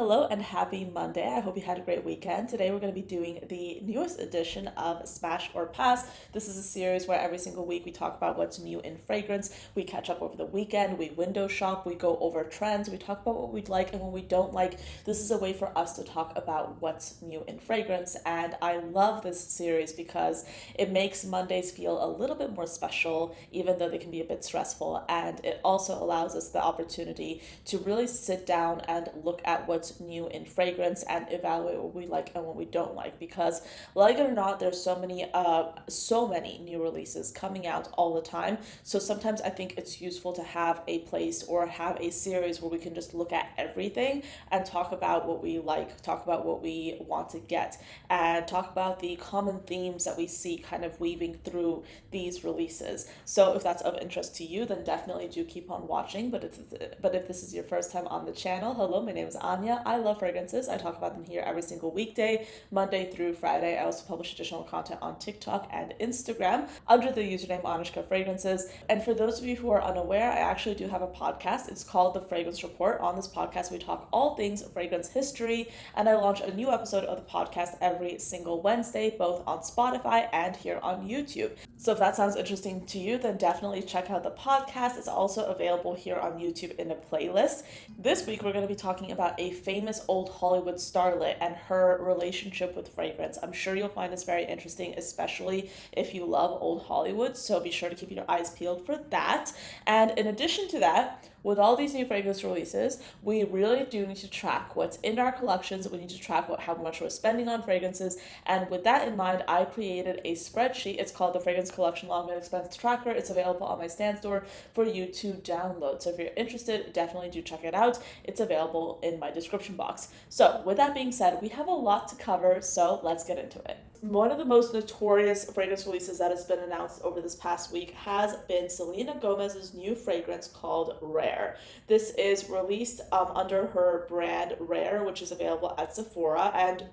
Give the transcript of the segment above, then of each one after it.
Hello and happy Monday. I hope you had a great weekend. Today we're going to be doing the newest edition of Smash or Pass. This is a series where every single week we talk about what's new in fragrance. We catch up over the weekend, we window shop, we go over trends, we talk about what we like and what we don't like. This is a way for us to talk about what's new in fragrance, and I love this series because it makes Mondays feel a little bit more special, even though they can be a bit stressful, and it also allows us the opportunity to really sit down and look at what's new in fragrance and evaluate what we like and what we don't like, because like it or not, there's so many new releases coming out all the time. So sometimes I think it's useful to have a place or have a series where we can just look at everything and talk about what we like, talk about what we want to get, and talk about the common themes that we see kind of weaving through these releases. So if that's of interest to you, then definitely do keep on watching. But if this is your first time on the channel, hello, my name is Anya. I love fragrances. I talk about them here every single weekday, Monday through Friday. I also publish additional content on TikTok and Instagram under the username ANECHKAFRAGRANCES. And for those of you who are unaware, I actually do have a podcast. It's called The Fragrance Report. On this podcast, we talk all things fragrance history, and I launch a new episode of the podcast every single Wednesday, both on Spotify and here on YouTube. So if that sounds interesting to you, then definitely check out the podcast. It's also available here on YouTube in a playlist. This week, we're going to be talking about a famous old Hollywood starlet and her relationship with fragrance. I'm sure you'll find this very interesting, especially if you love old Hollywood. So be sure to keep your eyes peeled for that. And in addition to that, with all these new fragrance releases, we really do need to track what's in our collections. We need to track how much we're spending on fragrances. And with that in mind, I created a spreadsheet. It's called the Fragrance Collection Long and Expense Tracker. It's available on my Stan store for you to download. So if you're interested, definitely do check it out. It's available in my description box. So with that being said, we have a lot to cover, so let's get into it. One of the most notorious fragrance releases that has been announced over this past week has been Selena Gomez's new fragrance called Rare. This is released under her brand Rare, which is available at Sephora, and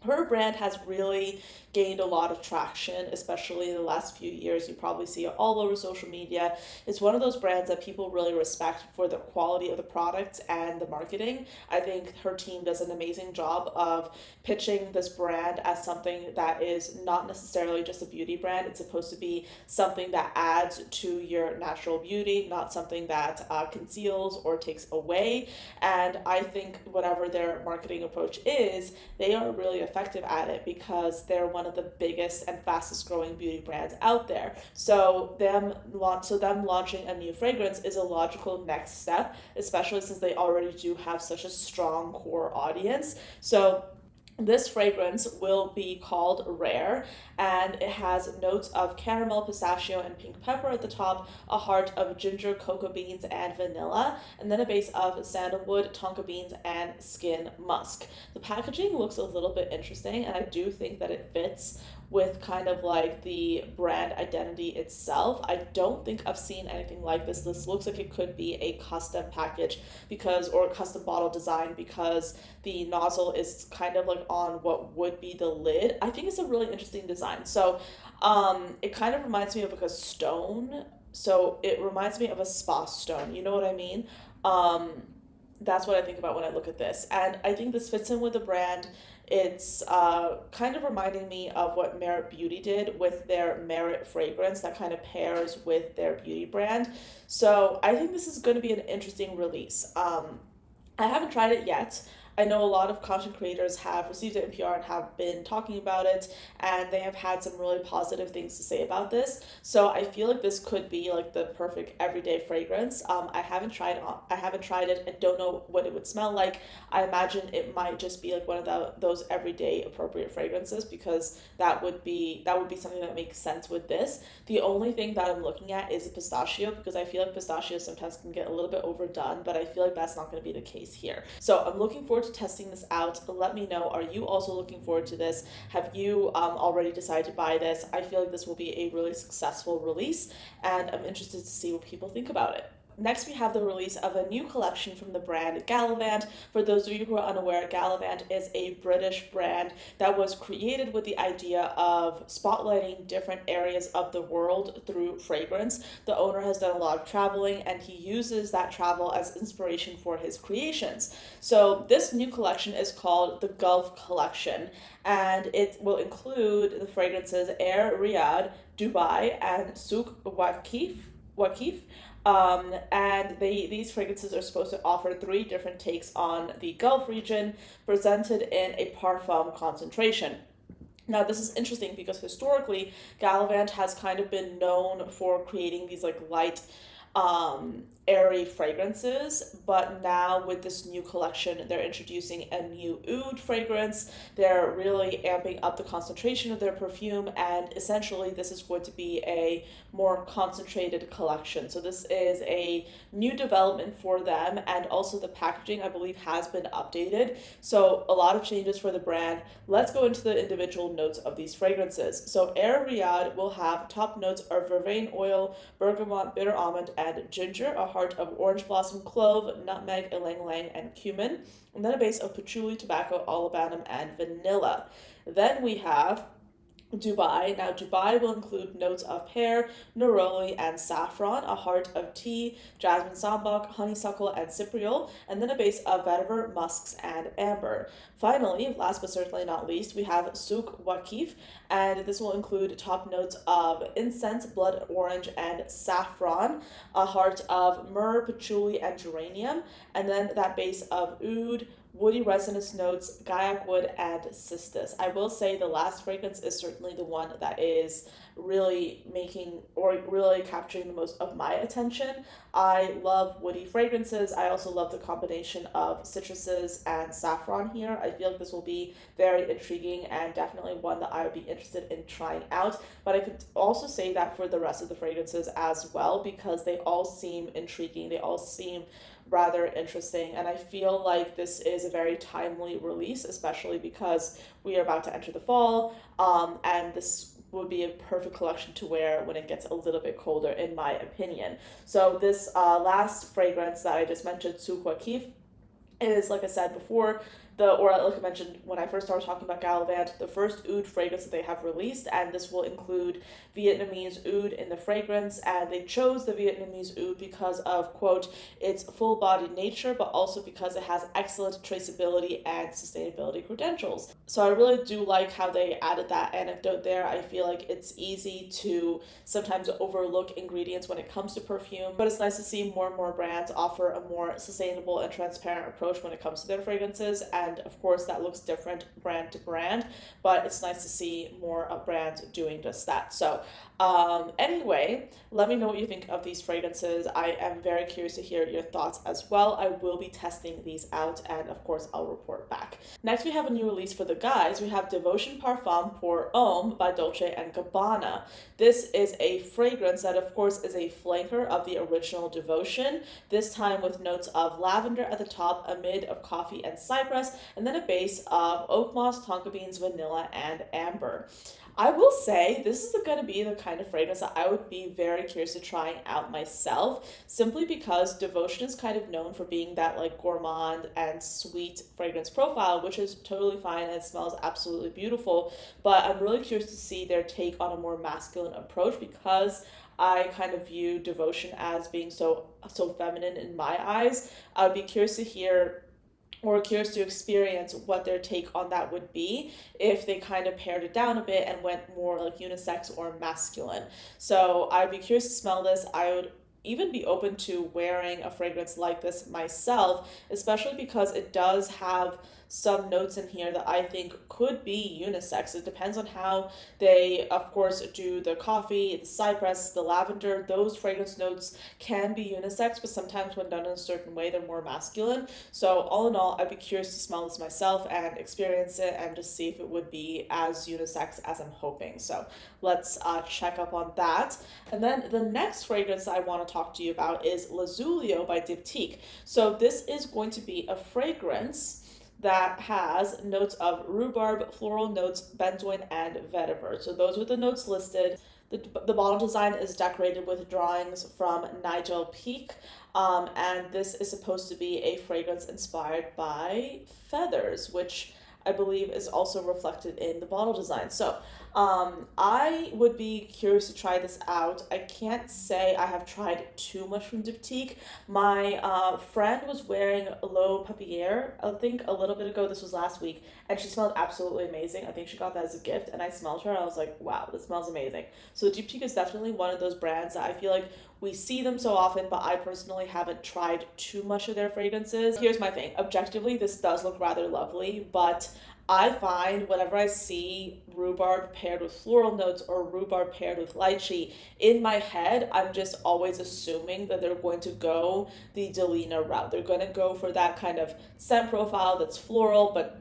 her brand has really gained a lot of traction, especially in the last few years. You probably see it all over social media. It's one of those brands that people really respect for the quality of the product and the marketing. I think her team does an amazing job of pitching this brand as something that is not necessarily just a beauty brand. It's supposed to be something that adds to your natural beauty, not something that conceals or takes away. And I think whatever their marketing approach is, they are really effective at it because they're one of the biggest and fastest growing beauty brands out there. So them launching a new fragrance is a logical next step, especially since they already do have such a strong core audience. So this fragrance will be called Rare, and it has notes of caramel, pistachio, and pink pepper at the top, a heart of ginger, cocoa beans, and vanilla, and then a base of sandalwood, tonka beans, and skin musk. The packaging looks a little bit interesting, and I do think that it fits with kind of like the brand identity itself. I don't think I've seen anything like this. This looks like it could be a custom package or a custom bottle design, because the nozzle is kind of like on what would be the lid. I think it's a really interesting design. So it kind of reminds me of like a stone. So it reminds me of a spa stone. You know what I mean? That's what I think about when I look at this. And I think this fits in with the brand. It's kind of reminding me of what Merit Beauty did with their Merit fragrance that kind of pairs with their beauty brand. So I think this is going to be an interesting release. I haven't tried it yet. I know a lot of content creators have received it in PR and have been talking about it, and they have had some really positive things to say about this. So I feel like this could be like the perfect everyday fragrance. I haven't tried it and don't know what it would smell like. I imagine it might just be like one of those everyday appropriate fragrances, because that would be something that makes sense with this. The only thing that I'm looking at is a pistachio, because I feel like pistachios sometimes can get a little bit overdone, but I feel like that's not going to be the case here. So I'm looking forward to testing this out. Let me know, are you also looking forward to this? Have you already decided to buy this? I feel like this will be a really successful release, and I'm interested to see what people think about it. Next, we have the release of a new collection from the brand Gallivant. For those of you who are unaware, Gallivant is a British brand that was created with the idea of spotlighting different areas of the world through fragrance. The owner has done a lot of traveling and he uses that travel as inspiration for his creations. So this new collection is called the Gulf Collection, and it will include the fragrances Air Riyadh, Dubai, and Souk Waqif. And these fragrances are supposed to offer three different takes on the Gulf region, presented in a parfum concentration. Now, this is interesting because historically, Gallivant has kind of been known for creating these like light, airy fragrances, but now with this new collection, they're introducing a new oud fragrance. They're really amping up the concentration of their perfume, and essentially, this is going to be a more concentrated collection. So, this is a new development for them, and also the packaging, I believe, has been updated. So, a lot of changes for the brand. Let's go into the individual notes of these fragrances. So, Air Riyadh will have top notes are vervain oil, bergamot, bitter almond, and ginger, a heart of orange blossom, clove, nutmeg, ylang ylang, and cumin, and then a base of patchouli, tobacco, olibanum, and vanilla. Then we have Dubai. Now, Dubai will include notes of pear, neroli, and saffron, a heart of tea, jasmine sambac, honeysuckle, and cypriol, and then a base of vetiver, musks, and amber. Finally, last but certainly not least, we have Souk Waqif, and this will include top notes of incense, blood orange, and saffron, a heart of myrrh, patchouli, and geranium, and then that base of oud, woody resinous notes, gaiac wood, and cistus. I will say the last fragrance is certainly the one that is really making or really capturing the most of my attention. I love woody fragrances. I also love the combination of citruses and saffron here. I feel like this will be very intriguing and definitely one that I would be interested in trying out. But I could also say that for the rest of the fragrances as well, because they all seem intriguing. They all seem rather interesting, and I feel like this is a very timely release, especially because we are about to enter the fall, and this would be a perfect collection to wear when it gets a little bit colder, in my opinion. So this last fragrance that I just mentioned, Souk Waqif, is, like I said before, or like I mentioned when I first started talking about Gallivant, the first oud fragrance that they have released, and this will include Vietnamese oud in the fragrance, and they chose the Vietnamese oud because of, quote, its full-bodied nature, but also because it has excellent traceability and sustainability credentials. So I really do like how they added that anecdote there. I feel like it's easy to sometimes overlook ingredients when it comes to perfume, but it's nice to see more and more brands offer a more sustainable and transparent approach when it comes to their fragrances, and of course that looks different brand to brand, but it's nice to see more brands doing just that. So anyway, let me know what you think of these fragrances. I am very curious to hear your thoughts as well. I will be testing these out, and of course I'll report back. Next, we have a new release for the guys. We have Devotion Parfum pour Homme by Dolce and Gabbana. This is a fragrance that of course is a flanker of the original Devotion, this time with notes of lavender at the top, a mid of coffee and cypress, and then a base of oak moss, tonka beans, vanilla, and amber. I will say this is going to be the kind of fragrance that I would be very curious to trying out myself, simply because Devotion is kind of known for being that like gourmand and sweet fragrance profile, which is totally fine and it smells absolutely beautiful. But I'm really curious to see their take on a more masculine approach, because I kind of view Devotion as being so feminine in my eyes. I'd be curious to hear or curious to experience what their take on that would be if they kind of pared it down a bit and went more like unisex or masculine. So I'd be curious to smell this. I would even be open to wearing a fragrance like this myself, especially because it does have some notes in here that I think could be unisex. It depends on how they, of course, do the coffee, the cypress, the lavender. Those fragrance notes can be unisex, but sometimes when done in a certain way, they're more masculine. So all in all, I'd be curious to smell this myself and experience it and just see if it would be as unisex as I'm hoping. So let's check up on that. And then the next fragrance I want to talk to you about is Lazulio by Diptyque. So this is going to be a fragrance that has notes of rhubarb, floral notes, benzoin, and vetiver. So those are the notes listed. The bottle design is decorated with drawings from Nigel Peak, and this is supposed to be a fragrance inspired by feathers, which I believe is also reflected in the bottle design. So, I would be curious to try this out. I can't say I have tried too much from Diptyque. My friend was wearing L'Eau Papier, I think a little bit ago. This was last week, and she smelled absolutely amazing. I think she got that as a gift, and I smelled her, and I was like, wow, this smells amazing. So Diptyque is definitely one of those brands that I feel like we see them so often, but I personally haven't tried too much of their fragrances. Here's my thing. Objectively, this does look rather lovely, but I find whenever I see rhubarb paired with floral notes or rhubarb paired with lychee, in my head, I'm just always assuming that they're going to go the Delina route. They're going to go for that kind of scent profile that's floral, but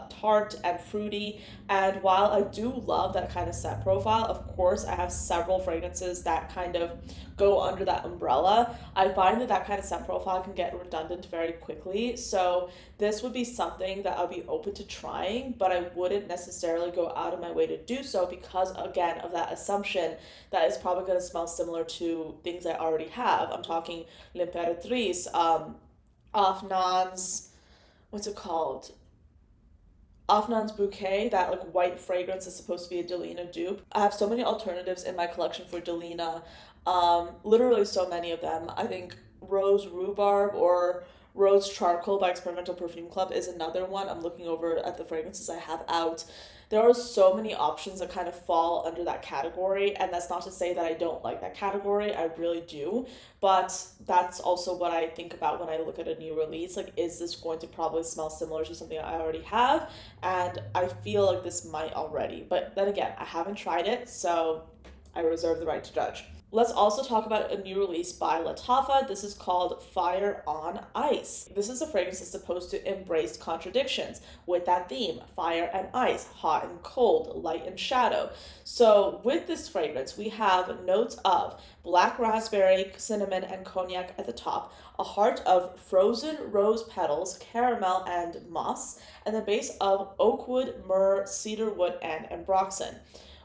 tart and fruity. And while I do love that kind of scent profile, of course, I have several fragrances that kind of go under that umbrella. I find that that kind of scent profile can get redundant very quickly. So this would be something that I'll be open to trying, but I wouldn't necessarily go out of my way to do so because, again, of that assumption that it's probably going to smell similar to things I already have. I'm talking L'Imperatrice, Afnan's, what's it called? Afnan's Bouquet, that like white fragrance is supposed to be a Delina dupe. I have so many alternatives in my collection for Delina. Literally so many of them. I think Rose Rhubarb or Rose Charcoal by Experimental Perfume Club is another one. I'm looking over at the fragrances I have out. There are so many options that kind of fall under that category, and that's not to say that I don't like that category. I really do, but that's also what I think about when I look at a new release. Like, is this going to probably smell similar to something I already have? And I feel like this might already, but then again, I haven't tried it, so I reserve the right to judge. Let's also talk about a new release by Lattafa. This is called Fire on Ice. This is a fragrance that's supposed to embrace contradictions with that theme, fire and ice, hot and cold, light and shadow. So with this fragrance, we have notes of black raspberry, cinnamon, and cognac at the top, a heart of frozen rose petals, caramel, and moss, and the base of oak wood, myrrh, cedarwood, and ambroxan.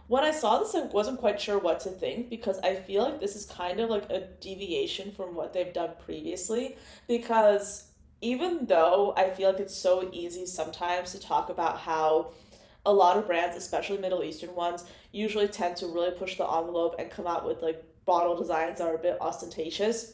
When I saw this, I wasn't quite sure what to think because I feel like this is kind of like a deviation from what they've done previously. Because even though I feel like it's so easy sometimes to talk about how a lot of brands, especially Middle Eastern ones, usually tend to really push the envelope and come out with like bottle designs that are a bit ostentatious,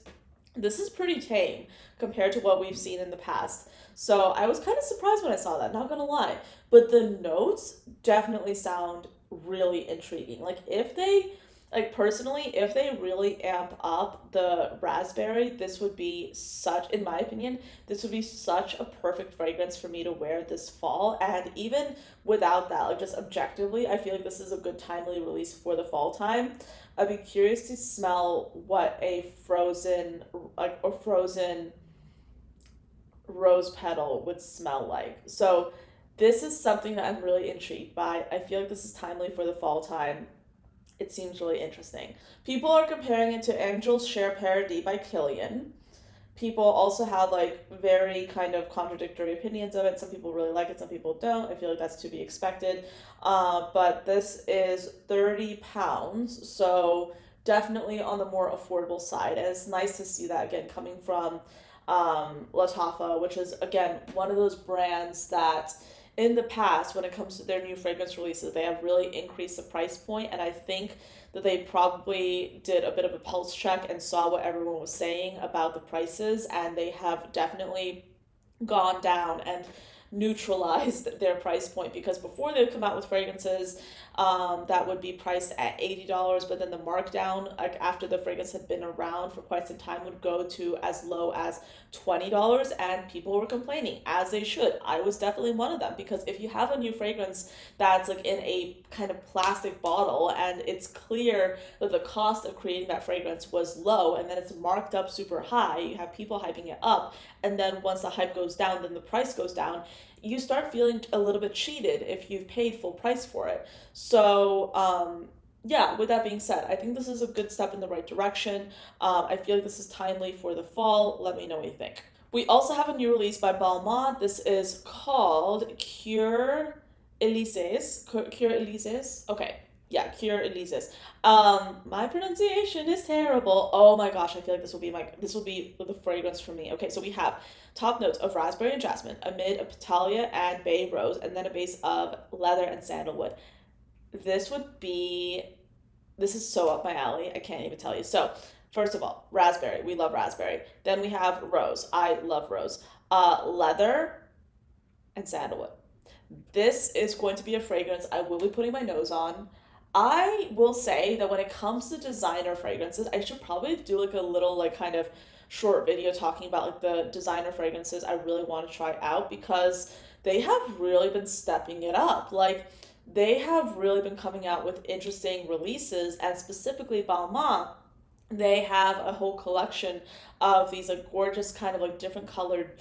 this is pretty tame compared to what we've seen in the past. So I was kind of surprised when I saw that, not gonna lie. But the notes definitely sound really intriguing. Like if they like personally, if they really amp up the raspberry, this would be such, in my opinion, this would be such a perfect fragrance for me to wear this fall. And even without that, like just objectively, I feel like this is a good timely release for the fall time. I'd be curious to smell what a frozen, like a frozen rose petal would smell like. So this is something that I'm really intrigued by. I feel like this is timely for the fall time. It seems really interesting. People are comparing it to Angel's Share Paradis by Kilian. People also have like very kind of contradictory opinions of it. Some people really like it, some people don't. I feel like that's to be expected. But this is £30, so definitely on the more affordable side. And it's nice to see that again coming from Lattafa, which is again one of those brands that in the past, when it comes to their new fragrance releases, they have really increased the price point, and I think that they probably did a bit of a pulse check and saw what everyone was saying about the prices, and they have definitely gone down and neutralized their price point, because before they would come out with fragrances that would be priced at $80, but then the markdown, like after the fragrance had been around for quite some time, would go to as low as $20, and people were complaining, as they should. I was definitely one of them, because if you have a new fragrance that's like in a kind of plastic bottle and it's clear that the cost of creating that fragrance was low, and then it's marked up super high, you have people hyping it up, and then once the hype goes down, then the price goes down, you start feeling a little bit cheated if you've paid full price for it. So, yeah, with that being said, I think this is a good step in the right direction. I feel like this is timely for the fall. Let me know what you think. We also have a new release by Balmain. This is called Cuir Élysées. Cuir Élysées? Okay. Yeah, Cuir Élysées. My pronunciation is terrible. Oh my gosh, I feel like this will be the fragrance for me. Okay, so we have top notes of raspberry and jasmine, a mid of Petalia and bay rose, and then a base of leather and sandalwood. This would be this is so up my alley. I can't even tell you. So, first of all, raspberry. We love raspberry. Then we have rose. I love rose. Leather and sandalwood. This is going to be a fragrance I will be putting my nose on. I will say that when it comes to designer fragrances, I should probably do like a little like kind of short video talking about like the designer fragrances I really want to try out because they have really been stepping it up. Like they have really been coming out with interesting releases and specifically Balmain, they have a whole collection of these like gorgeous kind of like different colored,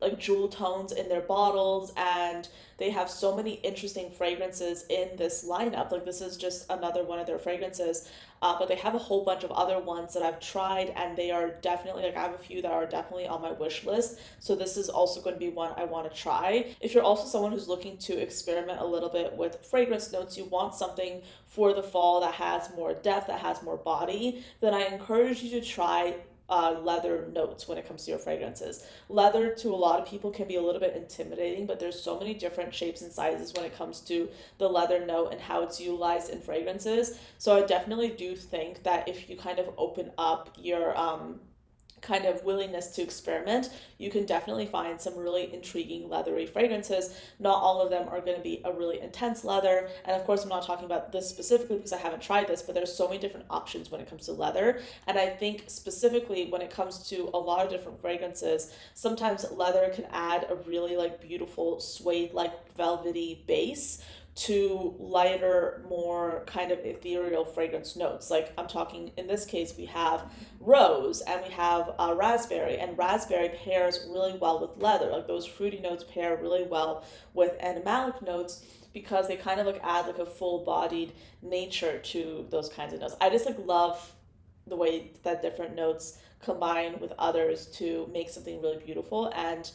like jewel tones in their bottles, and they have so many interesting fragrances in this lineup. Like this is just another one of their fragrances, but they have a whole bunch of other ones that I've tried, and they are definitely like I have a few that are definitely on my wish list. So this is also going to be one I want to try. If you're also someone who's looking to experiment a little bit with fragrance notes, you want something for the fall that has more depth, that has more body, then I encourage you to try leather notes when it comes to your fragrances. Leather to a lot of people can be a little bit intimidating, but there's so many different shapes and sizes when it comes to the leather note and how it's utilized in fragrances. So I definitely do think that if you kind of open up your kind of willingness to experiment, you can definitely find some really intriguing leathery fragrances. Not all of them are going to be a really intense leather. And of course, I'm not talking about this specifically because I haven't tried this, but there's so many different options when it comes to leather. And I think specifically when it comes to a lot of different fragrances, sometimes leather can add a really like beautiful suede like velvety base to lighter, more kind of ethereal fragrance notes. Like I'm talking in this case, we have rose and we have raspberry, and raspberry pairs really well with leather. Like those fruity notes pair really well with animalic notes because they kind of like add like a full bodied nature to those kinds of notes. I just like love the way that different notes combine with others to make something really beautiful. And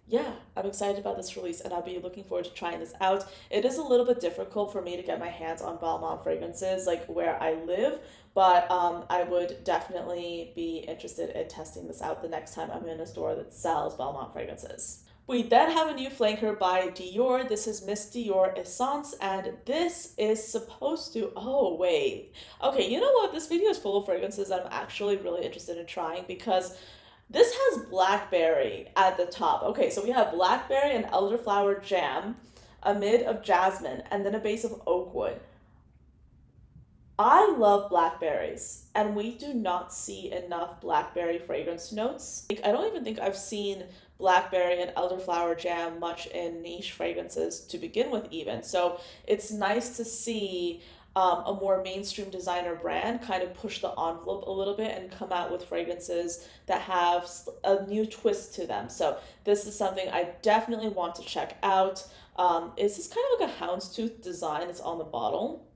yeah, I'm excited about this release and I'll be looking forward to trying this out. It is a little bit difficult for me to get my hands on Balmain fragrances like where I live, but I would definitely be interested in testing this out the next time I'm in a store that sells Balmain fragrances. We then have a new flanker by Dior. This is Miss Dior Essence, and this is supposed to, oh wait. Okay, you know what? This video is full of fragrances that I'm actually really interested in trying because this has blackberry at the top. Okay, so we have blackberry and elderflower jam, a mid of jasmine, and then a base of oak wood. I love blackberries, and we do not see enough blackberry fragrance notes. Like, I don't even think I've seen blackberry and elderflower jam much in niche fragrances to begin with, even. So it's nice to see a more mainstream designer brand kind of push the envelope a little bit and come out with fragrances that have a new twist to them. So this is something I definitely want to check out. Is this kind of like a houndstooth design that's on the bottle?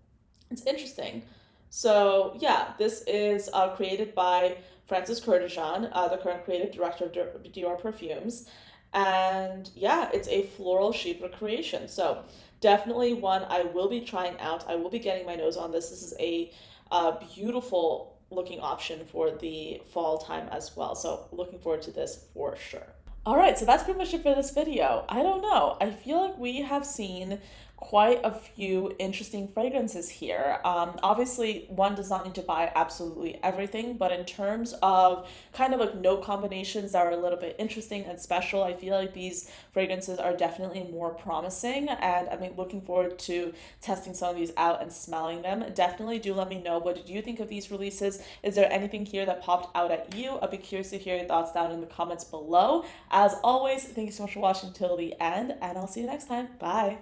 It's interesting. So yeah, this is created by Francis Curtijan, the current creative director of Dior Perfumes. And yeah, it's a floral chypre creation. So definitely one I will be trying out. I will be getting my nose on this. This is a beautiful looking option for the fall time as well. So looking forward to this for sure. All right, so that's pretty much it for this video. I don't know. I feel like we have seen quite a few interesting fragrances here. Obviously, one does not need to buy absolutely everything, but in terms of kind of like note combinations that are a little bit interesting and special, I feel like these fragrances are definitely more promising, and I mean, looking forward to testing some of these out and smelling them. Definitely do let me know, what did you think of these releases? Is there anything here that popped out at you? I'd be curious to hear your thoughts down in the comments below. As always, thank you so much for watching till the end, and I'll see you next time. Bye.